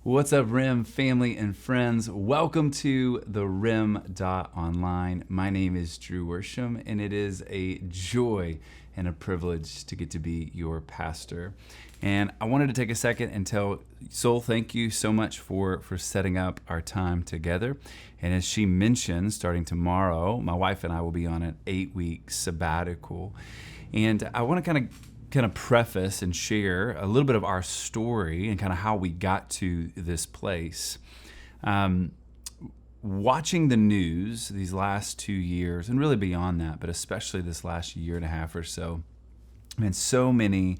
What's up, RIM family and friends? Welcome to the RIM.online. My name is Drew Worsham, and it is a joy and a privilege to get to be your pastor. And I wanted to take a second and tell Soul thank you so much for setting up our time together. And as she mentioned, starting tomorrow, my wife and I will be on an 8-week sabbatical. And I want to kind of preface and share a little bit of our story and kind of how we got to this place. Watching the news these last 2 years, and really beyond that, but especially this last year and a half or so, so many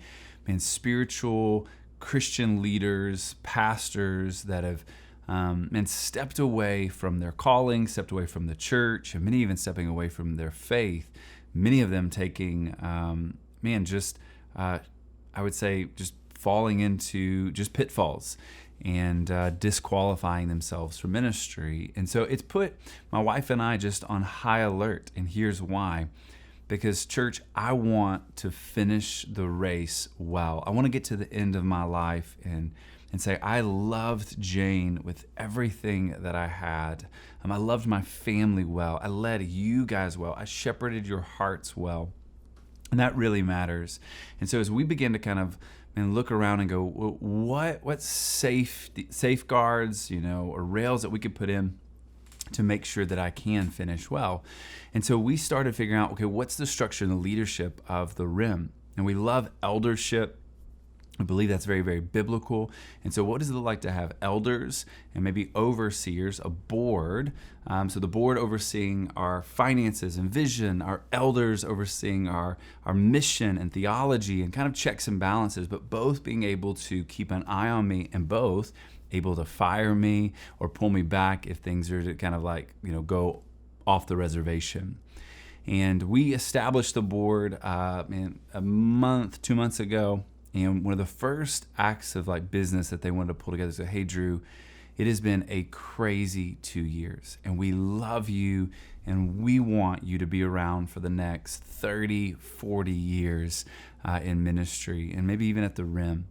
spiritual Christian leaders, pastors that have stepped away from their calling, stepped away from the church, and many even stepping away from their faith. Many of them taking, I would say just falling into just pitfalls and disqualifying themselves from ministry. And so it's put my wife and I just on high alert. And here's why. Because church, I want to finish the race well. I want to get to the end of my life and say, I loved Jane with everything that I had. I loved my family well. I led you guys well. I shepherded your hearts well. And that really matters. And so as we begin to kind of look around and go, well, what safeguards, or rails that we could put in to make sure that I can finish well. And so we started figuring out, okay, what's the structure and the leadership of the RIM? And we love eldership. I believe that's very, very biblical. And so what does it look like to have elders and maybe overseers, a board? So the board overseeing our finances and vision, our elders overseeing our mission and theology and kind of checks and balances, but both being able to keep an eye on me and both able to fire me or pull me back if things are to kind of go off the reservation. And we established the board a month, 2 months ago. And one of the first acts of business that they wanted to pull together is, hey, Drew, it has been a crazy 2 years, and we love you, and we want you to be around for the next 30, 40 years in ministry, and maybe even at the RIM.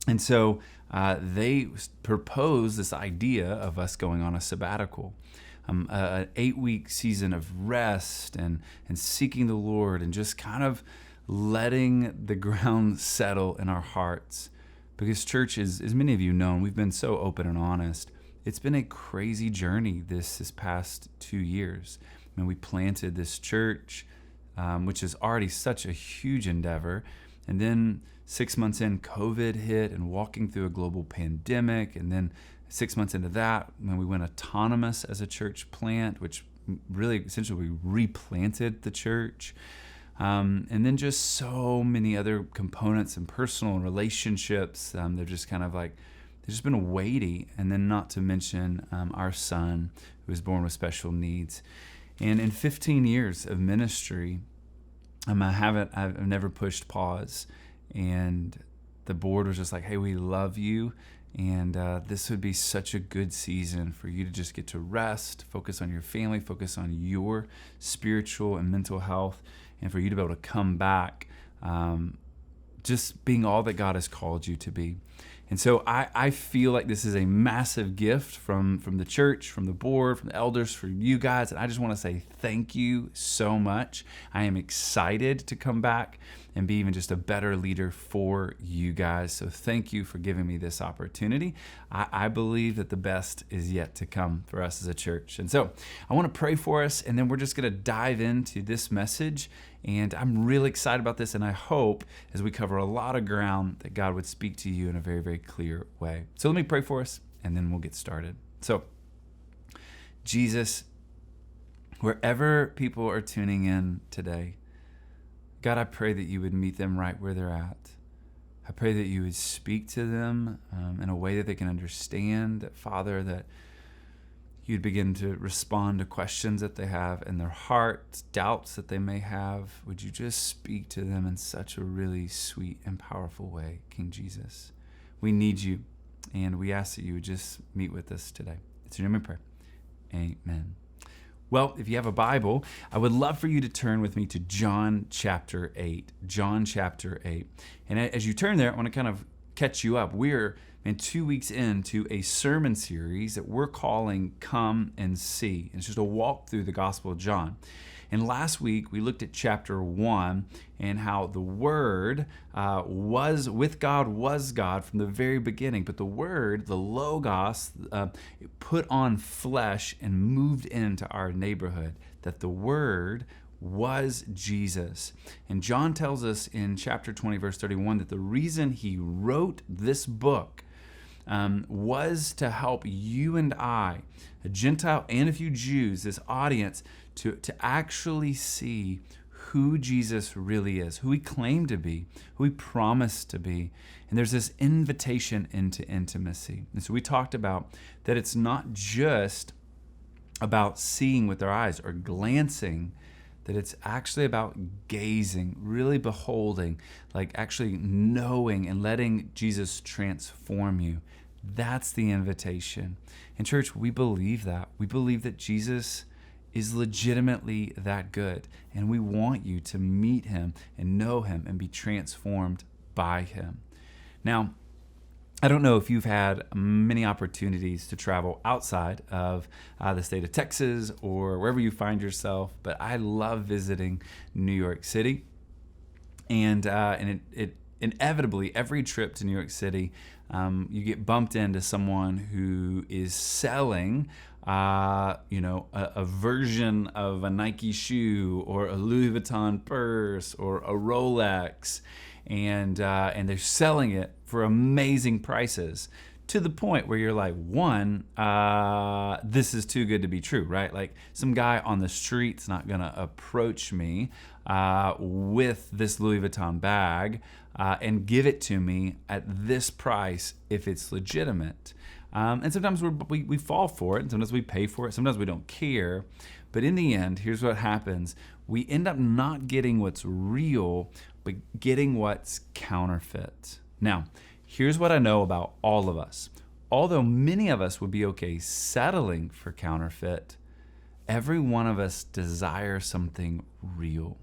And so they proposed this idea of us going on a sabbatical, an 8-week season of rest and seeking the Lord and just kind of letting the ground settle in our hearts. Because church, as many of you know, and we've been so open and honest, it's been a crazy journey this past 2 years. We planted this church, which is already such a huge endeavor. And then 6 months in, COVID hit and walking through a global pandemic. And then 6 months into that, when we went autonomous as a church plant, which really essentially we replanted the church. And then just so many other components and personal relationships. They're just kind of they've just been weighty. And then not to mention our son who was born with special needs. And in 15 years of ministry, I've never pushed pause. And the board was just like, hey, we love you. And this would be such a good season for you to just get to rest, focus on your family, focus on your spiritual and mental health, and for you to be able to come back just being all that God has called you to be. And so I feel like this is a massive gift from the church, from the board, from the elders, for you guys. And I just want to say thank you so much. I am excited to come back and be even just a better leader for you guys. So thank you for giving me this opportunity. I believe that the best is yet to come for us as a church. And so I want to pray for us, and then we're just going to dive into this message. And I'm really excited about this, and I hope as we cover a lot of ground that God would speak to you in a very, very clear way. So let me pray for us, and then we'll get started. So, Jesus, wherever people are tuning in today, God, I pray that you would meet them right where they're at. I pray that you would speak to them in a way that they can understand, that, Father, that you'd begin to respond to questions that they have in their hearts, doubts that they may have. Would you just speak to them in such a really sweet and powerful way, King Jesus? We need you, and we ask that you would just meet with us today. It's your name I pray. Amen. Well, if you have a Bible, I would love for you to turn with me to John chapter 8. John chapter 8. And as you turn there, I want to kind of catch you up. We're and 2 weeks into a sermon series that we're calling Come and See. And it's just a walk through the Gospel of John. And last week we looked at chapter 1 and how the Word was with God, was God from the very beginning. But the Word, the Logos, put on flesh and moved into our neighborhood. That the Word was Jesus. And John tells us in chapter 20, verse 31, that the reason he wrote this book was to help you and I, a Gentile and a few Jews, this audience, to actually see who Jesus really is, who he claimed to be, who he promised to be. And there's this invitation into intimacy. And so we talked about that it's not just about seeing with our eyes or glancing, that it's actually about gazing, really beholding, like actually knowing and letting Jesus transform you. That's the invitation. And church, we believe that. We believe that Jesus is legitimately that good. And we want you to meet him and know him and be transformed by him. Now, I don't know if you've had many opportunities to travel outside of the state of Texas or wherever you find yourself, but I love visiting New York City. And it inevitably, every trip to New York City, you get bumped into someone who is selling a version of a Nike shoe or a Louis Vuitton purse or a Rolex, and they're selling it for amazing prices, to the point where you're like, this is too good to be true, right? Like, some guy on the street's not gonna approach me with this Louis Vuitton bag and give it to me at this price if it's legitimate. And sometimes we fall for it, and sometimes we pay for it, sometimes we don't care. But in the end, here's what happens. We end up not getting what's real, but getting what's counterfeit. Now, here's what I know about all of us. Although many of us would be okay settling for counterfeit, every one of us desires something real.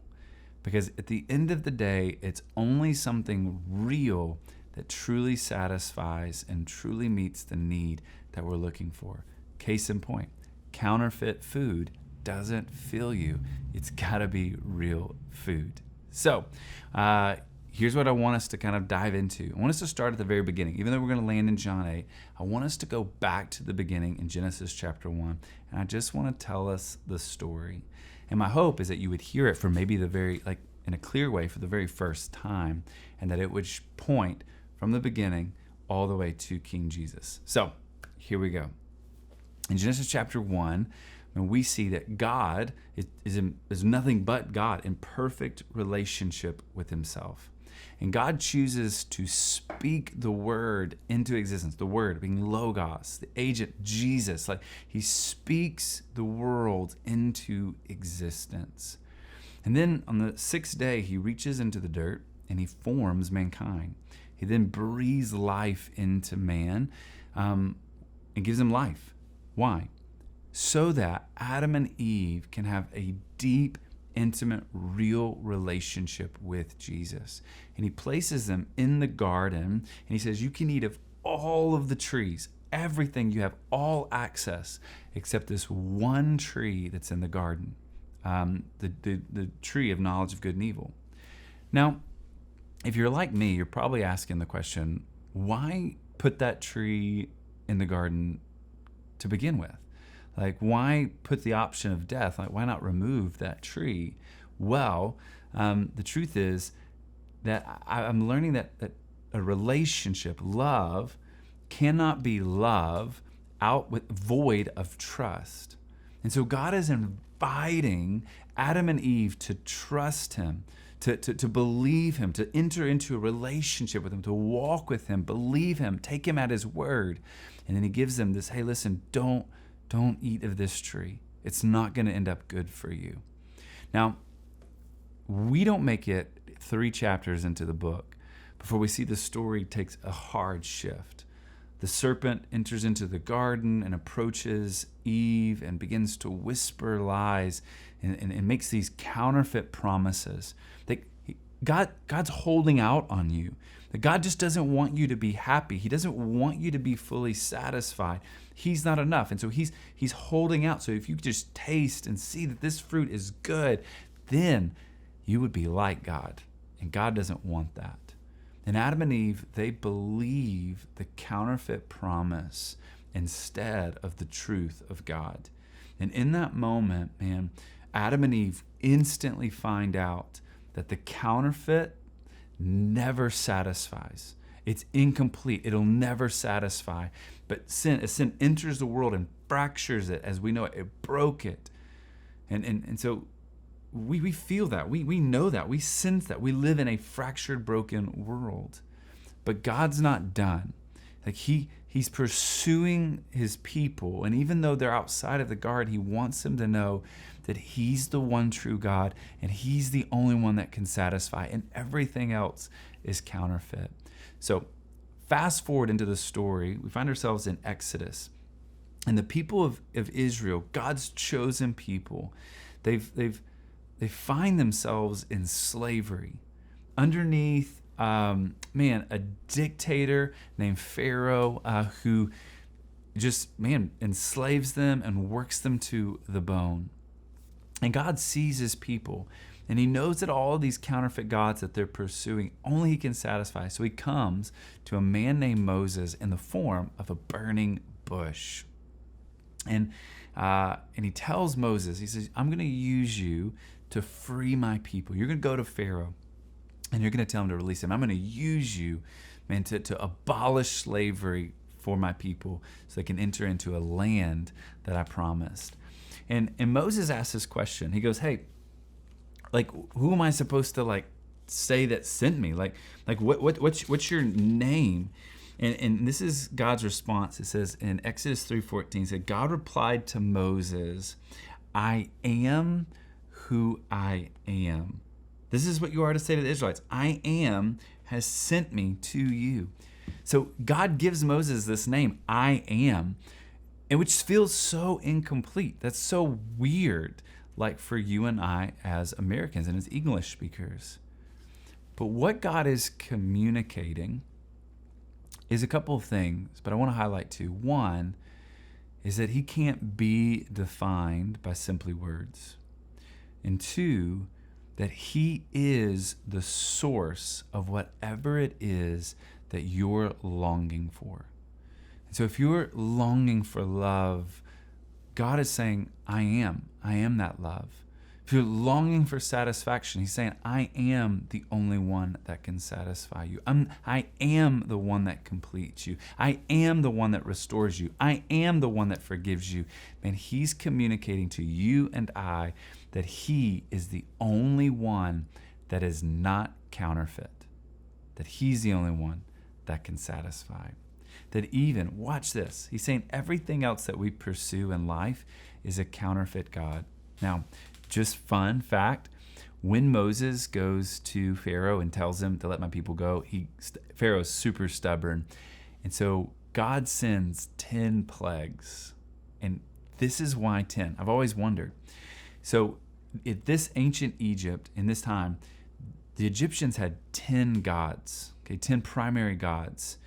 Because at the end of the day, it's only something real that truly satisfies and truly meets the need that we're looking for. Case in point, counterfeit food doesn't fill you. It's gotta be real food. So, here's what I want us to kind of dive into. I want us to start at the very beginning. Even though we're going to land in John 8, I want us to go back to the beginning in Genesis chapter 1. And I just want to tell us the story. And my hope is that you would hear it from maybe in a clear way for the very first time, and that it would point from the beginning all the way to King Jesus. So here we go. In Genesis chapter 1, when we see that God is nothing but God in perfect relationship with himself. And God chooses to speak the Word into existence, the Word being Logos, the agent, Jesus. Like, he speaks the world into existence. And then on the sixth day, he reaches into the dirt and he forms mankind. He then breathes life into man and gives him life. Why? So that Adam and Eve can have a deep, intimate, real relationship with Jesus. And he places them in the garden, and he says, you can eat of all of the trees, everything. You have all access except this one tree that's in the garden, the tree of knowledge of good and evil. Now, if you're like me, you're probably asking the question, why put that tree in the garden to begin with? Like, why put the option of death? Like, why not remove that tree? Well, the truth is that I'm learning that a relationship, love, cannot be love void of trust. And so God is inviting Adam and Eve to trust him, to believe him, to enter into a relationship with him, to walk with him, believe him, take him at his word. And then he gives them this, hey, listen, don't eat of this tree. It's not going to end up good for you. Now, we don't make it 3 chapters into the book before we see the story takes a hard shift. The serpent enters into the garden and approaches Eve and begins to whisper lies and makes these counterfeit promises. God's holding out on you. That God just doesn't want you to be happy. He doesn't want you to be fully satisfied. He's not enough. And so he's holding out. So if you just taste and see that this fruit is good, then you would be like God. And God doesn't want that. And Adam and Eve, they believe the counterfeit promise instead of the truth of God. And in that moment, man, Adam and Eve instantly find out that the counterfeit never satisfies. It's incomplete. It'll never satisfy. But as sin enters the world and fractures it as we know it, it broke it. And so we feel that. We know that. We sense that. We live in a fractured, broken world. But God's not done. Like he's pursuing his people. And even though they're outside of the garden, he wants them to know that he's the one true God and he's the only one that can satisfy, and everything else is counterfeit. So fast forward into the story, we find ourselves in Exodus. And the people of Israel, God's chosen people, they find themselves in slavery underneath a dictator named Pharaoh who just enslaves them and works them to the bone. And God sees his people, and he knows that all of these counterfeit gods that they're pursuing, only he can satisfy. So he comes to a man named Moses in the form of a burning bush. And he tells Moses, he says, I'm going to use you to free my people. You're going to go to Pharaoh, and you're going to tell him to release him. I'm going to use you, man, to abolish slavery for my people so they can enter into a land that I promised. And Moses asks this question. He goes, hey, like, who am I supposed to say that sent me? What's your name? And this is God's response. It says in Exodus 3:14, it said, God replied to Moses, I am who I am. This is what you are to say to the Israelites. I am has sent me to you. So God gives Moses this name, I am, and which feels so incomplete. That's so weird, like for you and I as Americans and as English speakers. But what God is communicating is a couple of things, but I want to highlight two. One is that he can't be defined by simply words. And two, that he is the source of whatever it is that you're longing for. And so if you're longing for love, God is saying, I am that love. If you're longing for satisfaction, he's saying, I am the only one that can satisfy you. I am the one that completes you. I am the one that restores you. I am the one that forgives you. Man, he's communicating to you and I that he is the only one that is not counterfeit, that he's the only one that can satisfy. That even, watch this, he's saying everything else that we pursue in life is a counterfeit God. Now, just fun fact, when Moses goes to Pharaoh and tells him to let my people go, Pharaoh's super stubborn. And so God sends 10 plagues. And this is why 10. I've always wondered. So at this ancient Egypt, in this time, the Egyptians had 10 gods, 10 primary gods.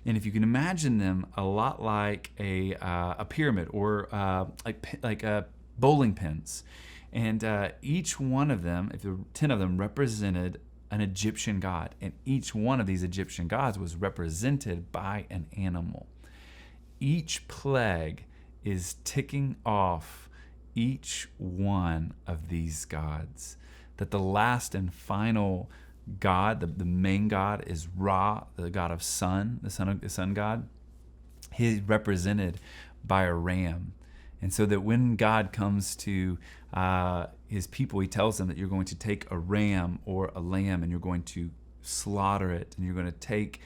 And if you can imagine them a lot like a pyramid or like bowling pins. And each one of them, if there were 10 of them, represented an Egyptian god. And each one of these Egyptian gods was represented by an animal. Each plague is ticking off each one of these gods. That the last and final God, the main God, is Ra, the god of sun, the sun god. He's represented by a ram. And so that when God comes to his people, he tells them that you're going to take a ram or a lamb and you're going to slaughter it, and you're going to take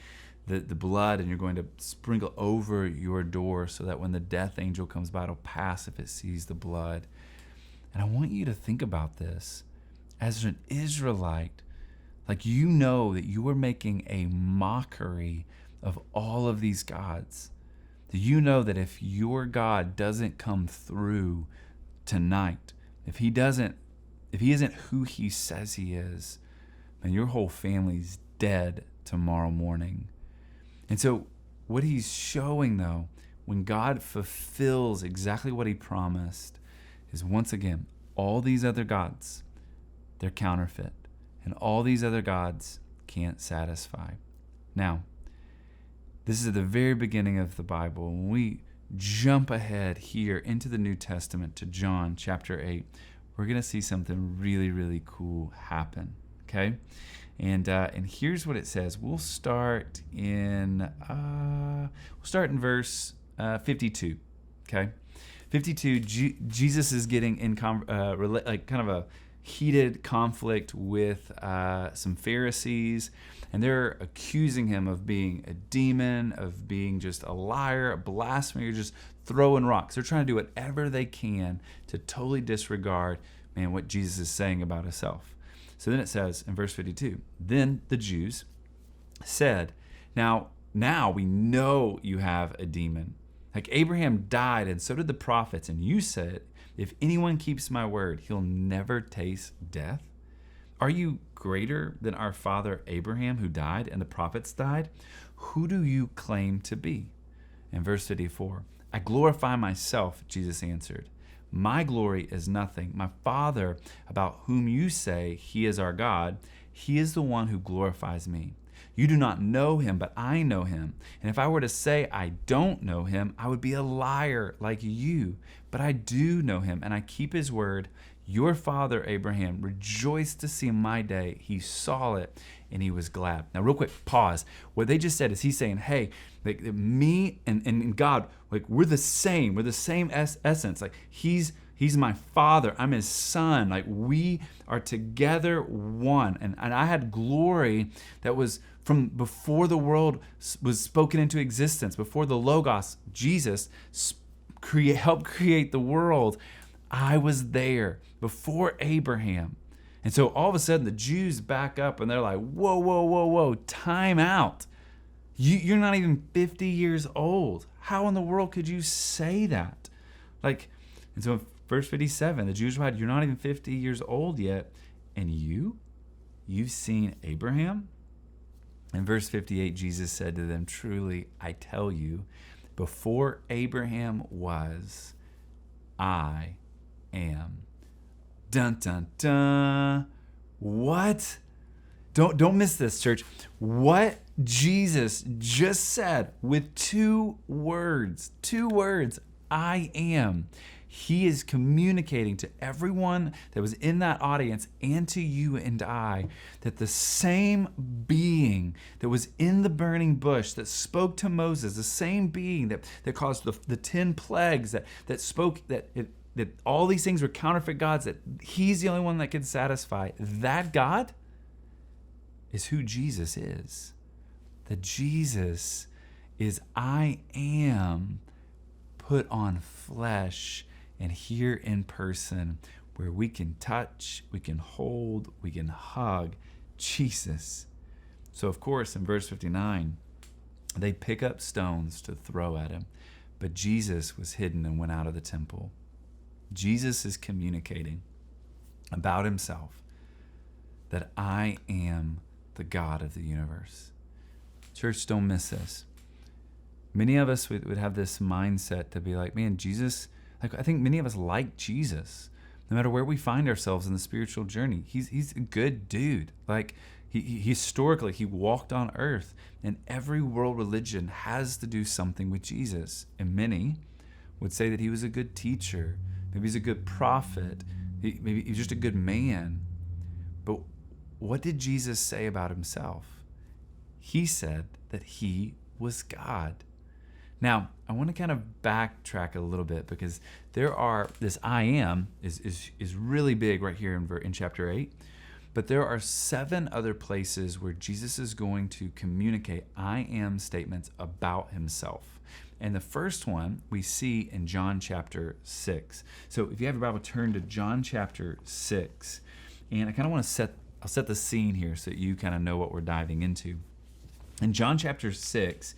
the blood and you're going to sprinkle over your door so that when the death angel comes by, it'll pass if it sees the blood. And I want you to think about this. As an Israelite, like, you know that you are making a mockery of all of these gods. Do you know that if your God doesn't come through tonight, if he isn't who he says he is, and your whole family's dead tomorrow morning. And so what he's showing, though, when God fulfills exactly what he promised, is once again, all these other gods, they're counterfeit. And all these other gods can't satisfy. Now, this is at the very beginning of the Bible. When we jump ahead here into the New Testament to John chapter 8, we're going to see something really, really cool happen. Okay? And here's what it says. We'll start in verse 52. Okay? 52, Jesus is getting in kind of a heated conflict with some Pharisees, and they're accusing him of being a demon, of being just a liar, a blasphemer, just throwing rocks. They're trying to do whatever they can to totally disregard, what Jesus is saying about himself. So then it says in verse 52, then the Jews said, now we know you have a demon. Like Abraham died, and so did the prophets, and you said, if anyone keeps my word, he'll never taste death. Are you greater than our father Abraham, who died, and the prophets died? Who do you claim to be? In verse 54, I glorify myself, Jesus answered. My glory is nothing. My Father, about whom you say he is our God, he is the one who glorifies me. You do not know him, but I know him. And if I were to say I don't know him, I would be a liar like you. But I do know him, and I keep his word. Your father Abraham rejoiced to see my day. He saw it, and he was glad. Now, real quick, pause. What they just said is he's saying, hey, like me and God, like we're the same. We're the same essence. Like he's my father. I'm his son. Like we are together one. And I had glory that was from before the world was spoken into existence, before the Logos, Jesus, helped create the world. I was there before Abraham. And so all of a sudden the Jews back up and they're like, whoa, time out. You're not even 50 years old. How in the world could you say that? And so in verse 57, the Jews replied, you're not even 50 years old yet, and you've seen Abraham? In verse 58, Jesus said to them, truly, I tell you, before Abraham was, I am. Dun, dun, dun. What? Don't miss this, church. What Jesus just said with two words, I am. He is communicating to everyone that was in that audience and to you and I that the same being that was in the burning bush that spoke to Moses, the same being that caused the 10 plagues, that spoke that all these things were counterfeit gods, that he's the only one that can satisfy. That God is who Jesus is. That Jesus is I am put on flesh and here in person, where we can touch, we can hold, we can hug Jesus. So of course in verse 59, they pick up stones to throw at him, but Jesus was hidden and went out of the temple. Jesus is communicating about himself that I am the God of the universe. Church, don't miss this. Many of us would have this mindset to be like, man, Jesus, I think many of us like Jesus, no matter where we find ourselves in the spiritual journey. He's a good dude. He historically, he walked on earth, and every world religion has to do something with Jesus. And many would say that he was a good teacher. Maybe he's a good prophet. Maybe he's just a good man. But what did Jesus say about himself? He said that he was God. Now, I want to kind of backtrack a little bit, because this I am is really big right here in chapter 8. But there are 7 other places where Jesus is going to communicate I am statements about himself. And the first one we see in John chapter 6. So if you have your Bible, turn to John chapter 6. And I kind of want to I'll set the scene here so that you kind of know what we're diving into. In John chapter 6,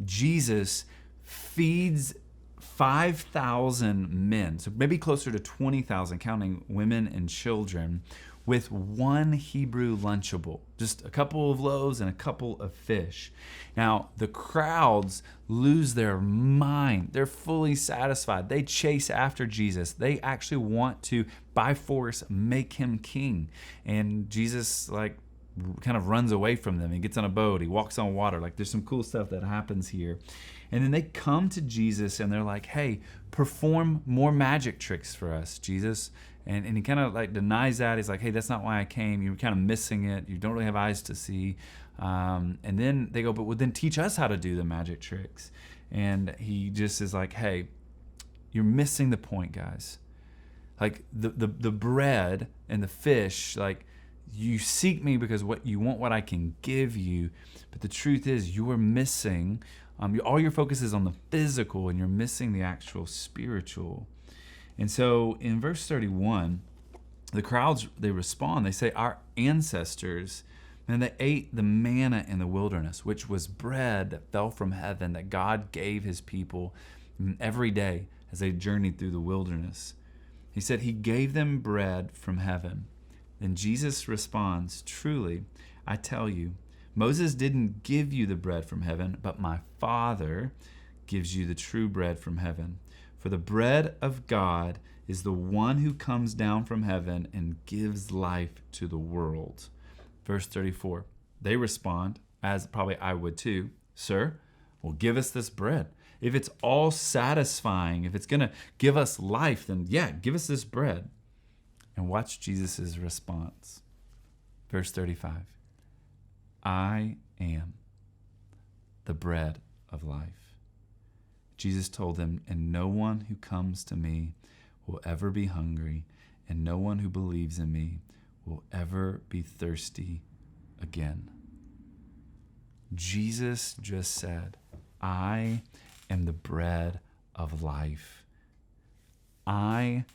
Jesus feeds 5,000 men, so maybe closer to 20,000, counting women and children, with one Hebrew Lunchable, just a couple of loaves and a couple of fish. Now, the crowds lose their mind. They're fully satisfied. They chase after Jesus. They actually want to, by force, make him king. And Jesus, kind of runs away from them. He gets on a boat. He walks on water. There's some cool stuff that happens here. And then they come to Jesus and they're like, hey, perform more magic tricks for us, Jesus. And he kind of denies that. He's like, hey, that's not why I came. You're kind of missing it. You don't really have eyes to see. And then they go, but then teach us how to do the magic tricks. And he just is like, hey, you're missing the point, guys. The bread and the fish, you seek me because you want what I can give you. But the truth is you are missing, all your focus is on the physical and you're missing the actual spiritual. And so in verse 31, the crowds, they respond. They say, our ancestors, and they ate the manna in the wilderness, which was bread that fell from heaven that God gave his people every day as they journeyed through the wilderness. He said he gave them bread from heaven. Then Jesus responds, truly, I tell you, Moses didn't give you the bread from heaven, but my Father gives you the true bread from heaven. For the bread of God is the one who comes down from heaven and gives life to the world. Verse 34, they respond, as probably I would too, Sir, well, give us this bread. If it's all satisfying, if it's going to give us life, then yeah, give us this bread. And watch Jesus' response. Verse 35, I am the bread of life. Jesus told them, and no one who comes to me will ever be hungry, and no one who believes in me will ever be thirsty again. Jesus just said, I am the bread of life. I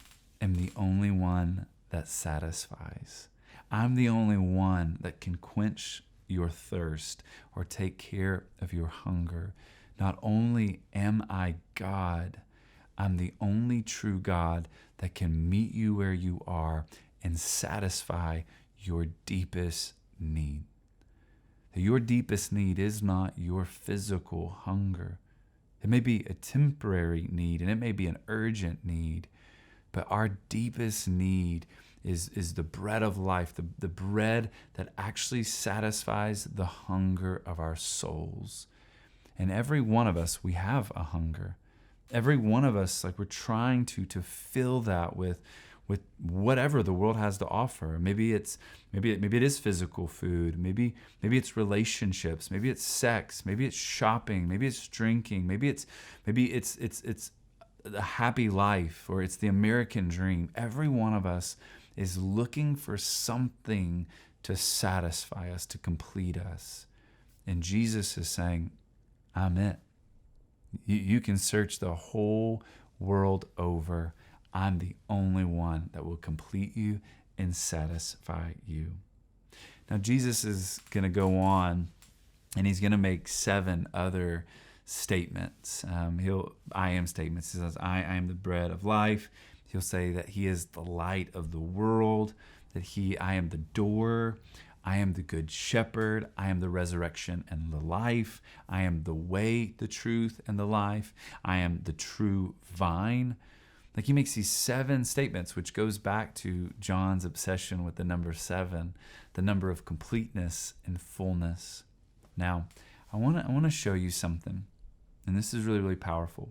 am the only one that satisfies. I'm the only one that can quench your thirst or take care of your hunger. Not only am I God, I'm the only true God that can meet you where you are and satisfy your deepest need. Your deepest need is not your physical hunger. It may be a temporary need and it may be an urgent need, but our deepest need is the bread of life, the bread that actually satisfies the hunger of our souls. And every one of us, we have a hunger. Every one of us, we're trying to fill that with whatever the world has to offer. Maybe it is physical food. Maybe it's relationships. Maybe it's sex. Maybe it's shopping. Maybe it's drinking. Maybe it's a happy life, or it's the American dream. Every one of us is looking for something to satisfy us, to complete us. And Jesus is saying, I'm it. You can search the whole world over. I'm the only one that will complete you and satisfy you. Now, Jesus is going to go on and he's going to make 7 other statements. I am statements. He says, I am the bread of life. He'll say that he is the light of the world, that I am the door. I am the good shepherd. I am the resurrection and the life. I am the way, the truth, and the life. I am the true vine. He makes these 7 statements, which goes back to John's obsession with the number 7, the number of completeness and fullness. Now, I want to show you something, and this is really, really powerful.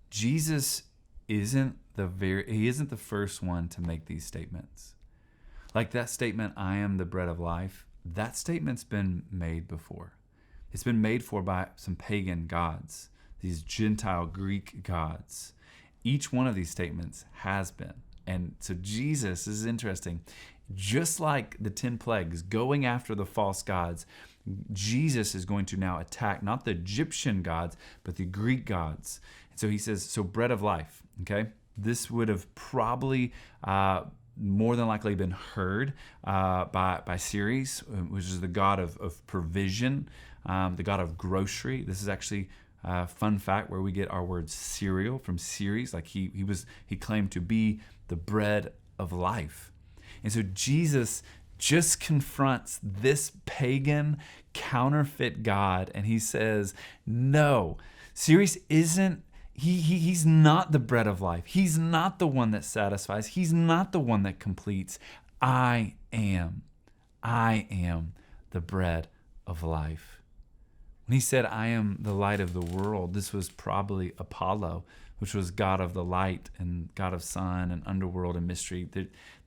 Jesus isn't the first one to make these statements. That statement, I am the bread of life, that statement's been made before. It's been made for by some pagan gods, these Gentile Greek gods. Each one of these statements has been. And so Jesus, this is interesting, just like the 10 plagues, going after the false gods, Jesus is going to now attack not the Egyptian gods, but the Greek gods. And so he says, so bread of life, okay? This would have probably more than likely been heard by Ceres, which is the god of provision, the god of grocery. This is actually fun fact where we get our word cereal from Ceres. He claimed to be the bread of life. And so Jesus just confronts this pagan, counterfeit God, and he says, no, Sirius isn't, he's not the bread of life. He's not the one that satisfies. He's not the one that completes. I am the bread of life. When he said, I am the light of the world, this was probably Apollo, which was god of the light and god of sun and underworld and mystery.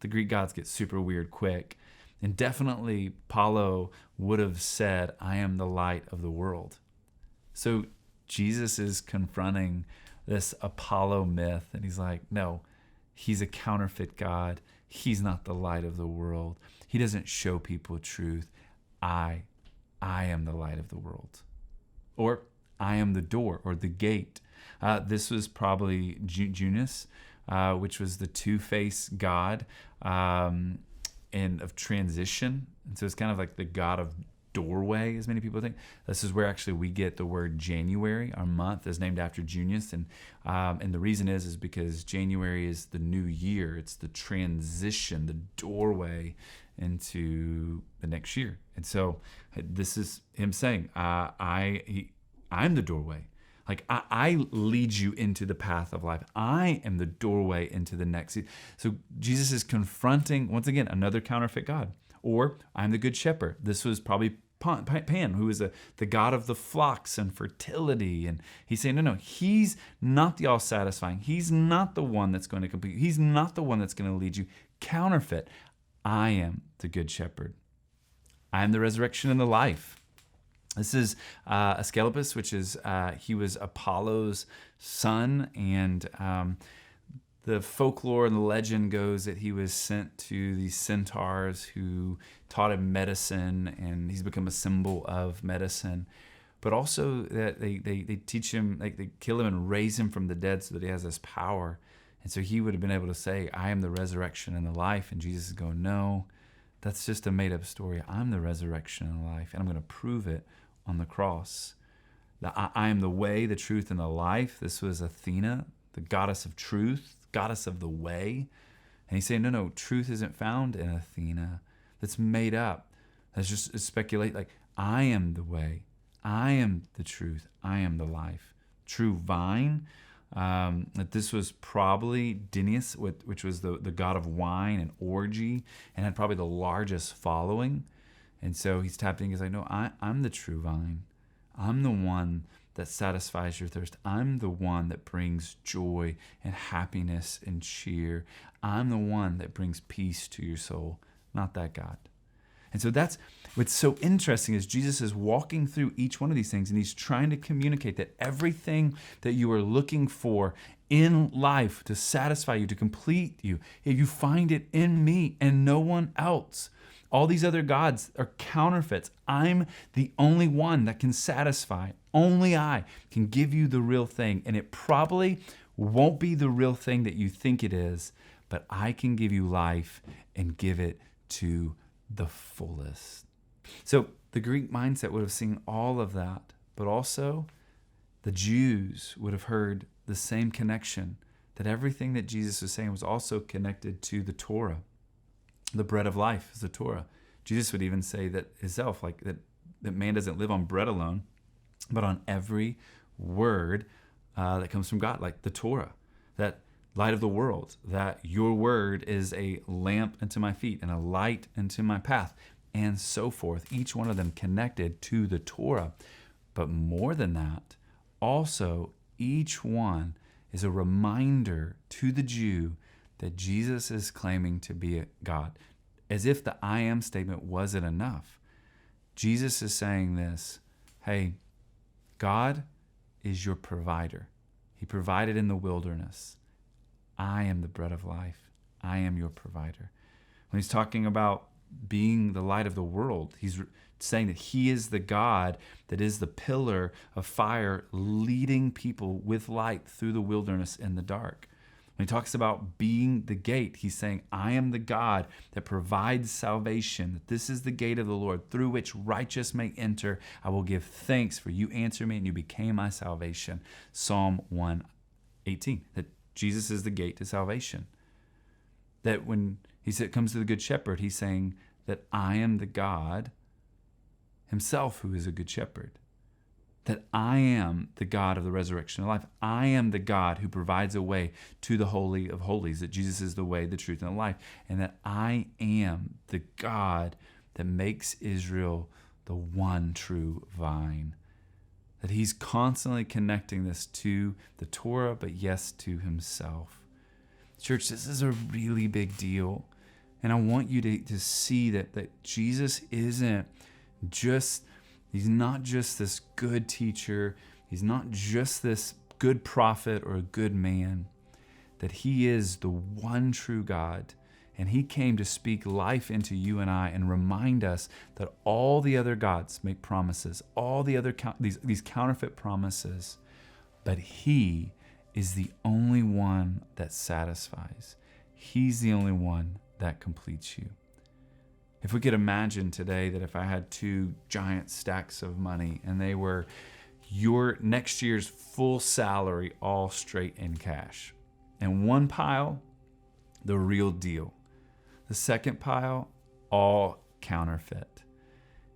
The Greek gods get super weird quick. And definitely Apollo would have said, I am the light of the world. So Jesus is confronting this Apollo myth, and he's like, no, he's a counterfeit God. He's not the light of the world. He doesn't show people truth. I am the light of the world. Or I am the door or the gate. This was probably Janus, which was the two-faced god and of transition. And so it's kind of like the god of doorway, as many people think. This is where actually we get the word January. Our month is named after Janus, and the reason is because January is the new year. It's the transition, the doorway into the next year. And so this is him saying, I'm the doorway. Like I lead you into the path of life. I am the doorway into the next. So Jesus is confronting, once again, another counterfeit God. Or I'm the good shepherd. This was probably Pan, who is the god of the flocks and fertility. And he's saying, no, he's not the all-satisfying. He's not the one that's going to complete. He's not the one that's going to lead you. Counterfeit. I am the good shepherd. I am the resurrection and the life. This is Asclepius, which is, he was Apollo's son, and the folklore and the legend goes that he was sent to these centaurs who taught him medicine, and he's become a symbol of medicine. But also that they teach him, like they kill him and raise him from the dead so that he has this power. And so he would have been able to say, I am the resurrection and the life. And Jesus is going, no, that's just a made-up story. I'm the resurrection and the life, and I'm going to prove it on the cross. I am the way, the truth, and the life. This was Athena, the goddess of truth, goddess of the way. And he's saying, no, truth isn't found in Athena. That's made up. That's just speculate. Like, I am the way. I am the truth. I am the life. True vine. That this was probably Dionysus, which was the god of wine and orgy, and had probably the largest following. And so he's tapping, he's like, no, I'm the true vine. I'm the one that satisfies your thirst. I'm the one that brings joy and happiness and cheer. I'm the one that brings peace to your soul, not that God. And so that's what's so interesting is Jesus is walking through each one of these things, and he's trying to communicate that everything that you are looking for in life to satisfy you, to complete you, you find it in me and no one else. All these other gods are counterfeits. I'm the only one that can satisfy. Only I can give you the real thing. And it probably won't be the real thing that you think it is, but I can give you life and give it to the fullest. So the Greek mindset would have seen all of that, but also the Jews would have heard the same connection, that everything that Jesus was saying was also connected to the Torah. The bread of life is the Torah. Jesus would even say that himself, like that man doesn't live on bread alone, but on every word that comes from God, like the Torah, that light of the world, that your word is a lamp unto my feet and a light unto my path, and so forth. Each one of them connected to the Torah. But more than that, also each one is a reminder to the Jew that Jesus is claiming to be a God. As if the I am statement wasn't enough. Jesus is saying this, hey, God is your provider. He provided in the wilderness. I am the bread of life. I am your provider. When he's talking about being the light of the world, he's saying that he is the God that is the pillar of fire leading people with light through the wilderness in the dark. When he talks about being the gate, he's saying, I am the God that provides salvation, that this is the gate of the Lord through which righteous may enter. I will give thanks for you answer me and you became my salvation. Psalm 118, that Jesus is the gate to salvation. That when comes to the Good Shepherd, he's saying that I am the God himself who is a good shepherd. That I am the God of the resurrection and life. I am the God who provides a way to the Holy of Holies, that Jesus is the way, the truth, and the life. And that I am the God that makes Israel the one true vine. That he's constantly connecting this to the Torah, but yes, to himself. Church, this is a really big deal. And I want you to see that Jesus isn't just, he's not just this good teacher. He's not just this good prophet or a good man. That he is the one true God. And he came to speak life into you and I and remind us that all the other gods make promises, all the other these counterfeit promises, but he is the only one that satisfies. He's the only one that completes you. If we could imagine today that if I had 2 giant stacks of money and they were your next year's full salary all straight in cash, and one pile, the real deal. The second pile, all counterfeit.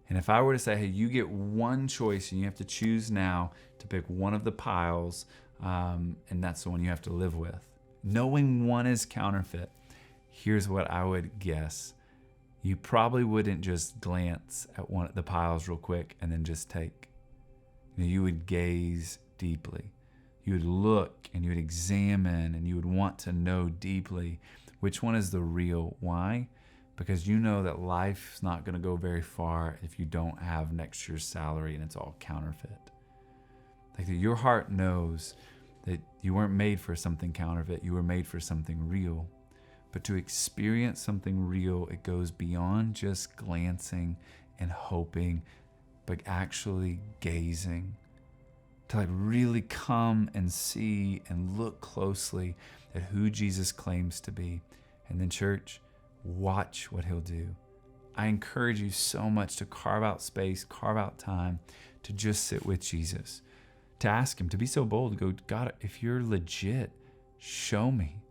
And if I were to say, hey, you get one choice and you have to choose now to pick one of the piles, and that's the one you have to live with. Knowing one is counterfeit, here's what I would guess. You probably wouldn't just glance at one of the piles real quick and then just take. You would gaze deeply. You would look and you would examine and you would want to know deeply which one is the real. Why? Because you know that life's not going to go very far if you don't have next year's salary and it's all counterfeit. Like that your heart knows that you weren't made for something counterfeit. You were made for something real. But to experience something real, it goes beyond just glancing and hoping, but actually gazing. To like really come and see and look closely at who Jesus claims to be. And then church, watch what he'll do. I encourage you so much to carve out space, carve out time to just sit with Jesus. To ask him, to be so bold, to go, God, if you're legit, show me.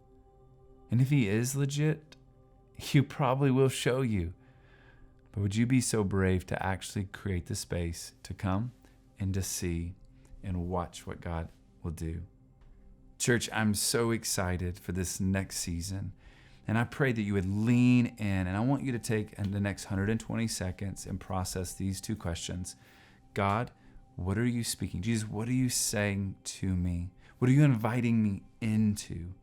And if he is legit, he probably will show you. But would you be so brave to actually create the space to come and to see and watch what God will do? Church, I'm so excited for this next season. And I pray that you would lean in. And I want you to take the next 120 seconds and process these 2 questions. God, what are you speaking? Jesus, what are you saying to me? What are you inviting me into?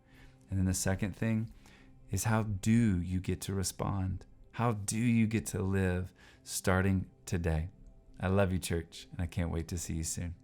And then the second thing is, how do you get to respond? How do you get to live starting today? I love you, church, and I can't wait to see you soon.